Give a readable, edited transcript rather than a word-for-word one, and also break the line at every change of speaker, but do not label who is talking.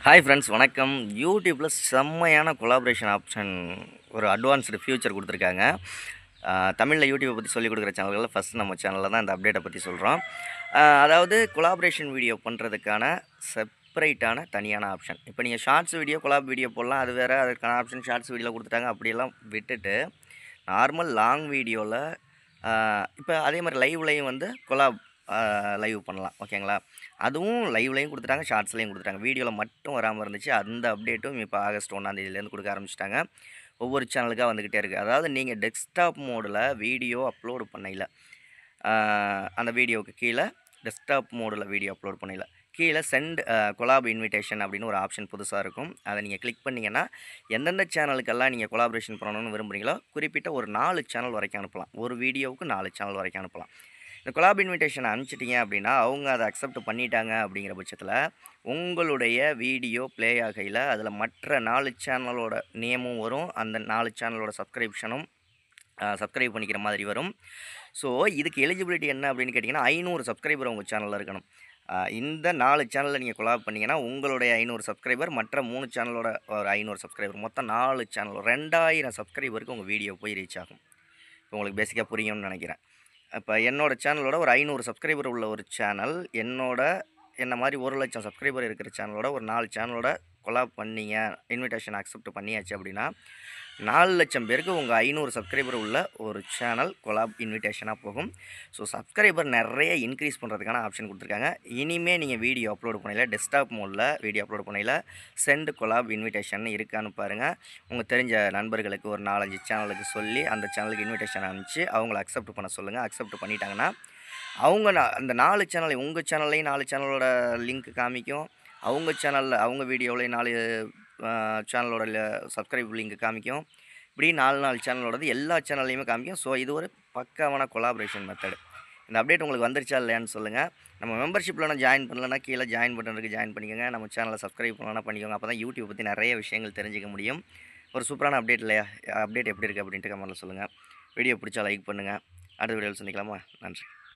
Hi friends வணக்கம். யூடியூப்பில் செம்மையான கொலாபரேஷன் ஆப்ஷன் ஒரு அட்வான்ஸ்டு ஃபியூச்சர் கொடுத்துருக்காங்க. தமிழில் யூடியூப்பை பற்றி சொல்லிக் கொடுக்குற சேனல்களில் ஃபஸ்ட் நம்ம சேனலில் தான் இந்த அப்டேட்டை பற்றி சொல்கிறோம். அதாவது கொலாபரேஷன் வீடியோ பண்ணுறதுக்கான செப்பரேட்டான தனியான ஆப்ஷன். இப்போ நீங்கள் ஷார்ட்ஸ் வீடியோ கொலாப் வீடியோ போடலாம், அது வேறு. அதுக்கான ஆப்ஷன் ஷார்ட்ஸ் வீடியோவில் கொடுத்துட்டாங்க. அப்படியெல்லாம் விட்டுட்டு நார்மல் லாங் வீடியோவில் இப்போ அதே மாதிரி லைவ்லையும் வந்து கொலாப் லைவ் பண்ணலாம். ஓகேங்களா? அதுவும் லைவ்லையும் கொடுத்துட்டாங்க, ஷார்ட்ஸ்லையும் கொடுத்துட்டாங்க. வீடியோவில் மட்டும் வராமல் இருந்துச்சு. அந்த அப்டேட்டும் இப்போ ஆகஸ்ட் 1 கொடுக்க ஆரம்பிச்சிட்டாங்க. ஒவ்வொரு சேனலுக்காக வந்துக்கிட்டே இருக்குது. அதாவது நீங்கள் டெஸ்க்டாப் மோடில் வீடியோ அப்லோடு பண்ணையில் அந்த வீடியோவுக்கு கீழே டெஸ்க்டாப் மோடில் வீடியோ அப்லோட் பண்ணையில் கீழே சென்ட் கொலாப் இன்விடேஷன் அப்படின்னு ஒரு ஆப்ஷன் புதுசாக இருக்கும். அதை நீங்கள் கிளிக் பண்ணிங்கன்னா எந்தெந்த சேனலுக்கெல்லாம் நீங்கள் கொலாபரேஷன் பண்ணணும்னு விரும்புகிறீங்களோ குறிப்பிட்ட ஒரு 4 சேனல் வரைக்கும் அனுப்பலாம். ஒரு வீடியோவுக்கு 4 சேனல் வரைக்கும் அனுப்பலாம். இந்த கொலாப் இன்விடேஷன் அனுப்பிச்சிட்டிங்க அப்படின்னா அவங்க அதை அக்செப்ட் பண்ணிட்டாங்க. அப்படிங்கிற பட்சத்தில் உங்களுடைய வீடியோ ப்ளே ஆகையில் அதில் மற்ற 4 சேனலோட நேமும் வரும். அந்த 4 சேனலோட சப்ஸ்கிரைப் பண்ணிக்கிற மாதிரி வரும். ஸோ இதுக்கு எலிஜிபிலிட்டி என்ன அப்படின்னு கேட்டிங்கன்னா 500 சப்ஸ்கிரைபர் உங்கள் சேனலில் இருக்கணும். இந்த 4 சேனலில் நீங்கள் கொலாப் பண்ணிங்கன்னா உங்களுடைய 500 சப்ஸ்கிரைபர், மற்ற 3 சேனலோட ஒரு 500 சப்ஸ்கிரைபர், மொத்தம் 4 சேனல் 2000 சப்ஸ்கிரைபருக்கு உங்கள் வீடியோ போய் ரீச் ஆகும். இப்போ உங்களுக்கு பேசிக்காக புரியும்னு நினைக்கிறேன். இப்போ என்னோடய சேனலோட ஒரு 500 சப்ஸ்கிரைபர் உள்ள ஒரு சேனல், என்ன மாதிரி 1,00,000 சப்ஸ்கிரைபர் இருக்கிற சேனலோட ஒரு 4 சேனலோட கொலாப் பண்ணிங்க, இன்விடேஷன் அக்செப்ட் பண்ணியாச்சு அப்படின்னா 4,00,000 பேருக்கு உங்கள் 500 சப்ஸ்கிரைபர் உள்ள ஒரு சேனல் கொலாப் இன்விடேஷனாக போகும். ஸோ சப்ஸ்கிரைபர் நிறைய இன்க்ரீஸ் பண்ணுறதுக்கான ஆப்ஷன் கொடுத்துருக்காங்க. இனிமேல் நீங்கள் வீடியோ அப்லோட் பண்ணையில் டெஸ்க்டாப் மோடில் வீடியோ அப்லோட் பண்ணையில் சென்ட் கொலாப் இன்விடேஷன் இருக்கான்னு பாருங்கள். உங்கள் தெரிஞ்ச நண்பர்களுக்கு ஒரு 4-5 சேனலுக்கு சொல்லி அந்த சேனலுக்கு இன்விடேஷன் அனுப்பிச்சு அவங்கள அக்செப்ட் பண்ண சொல்லுங்கள். அக்செப்ட் பண்ணிட்டாங்கன்னா அவங்க அந்த 4 சேனல் உங்கள் சேனல்லையும் 4 சேனலோட லிங்க் காமிக்கும். அவங்க சேனலில் அவங்க வீடியோவிலையும் 4 சேனலோட சப்ஸ்கிரைப் லிங்க் காமிக்கும். இப்படி 4 சேனலோடது எல்லா சேனல்லையுமே காமிக்கும். ஸோ இது ஒரு பக்காவான கொலாபரேஷன் மெத்தடு. இந்த அப்டேட் உங்களுக்கு வந்துருச்சா இல்லையான்னு சொல்லுங்கள். நம்ம மெம்பர்ஷிப்பில் ஜாயின் பண்ணலன்னா கீழே ஜாயின் பட்டன் இருக்குது, ஜாயின் பண்ணிக்கோங்க. நம்ம சேனலை சப்ஸ்கிரைப் பண்ணலன்னா பண்ணிக்கோங்க. அப்போ தான் யூடியூப் பற்றி நிறைய விஷயங்கள் தெரிஞ்சிக்க முடியும். ஒரு சூப்பரான அப்டேட் இல்லையா? அப்டேட் எப்படி இருக்குது அப்படின்ட்டு கமெண்ட்டில் சொல்லுங்கள். வீடியோ பிடிச்சா லைக் பண்ணுங்கள். அடுத்த வீடியோவில் சந்திக்கலாமா? நன்றி.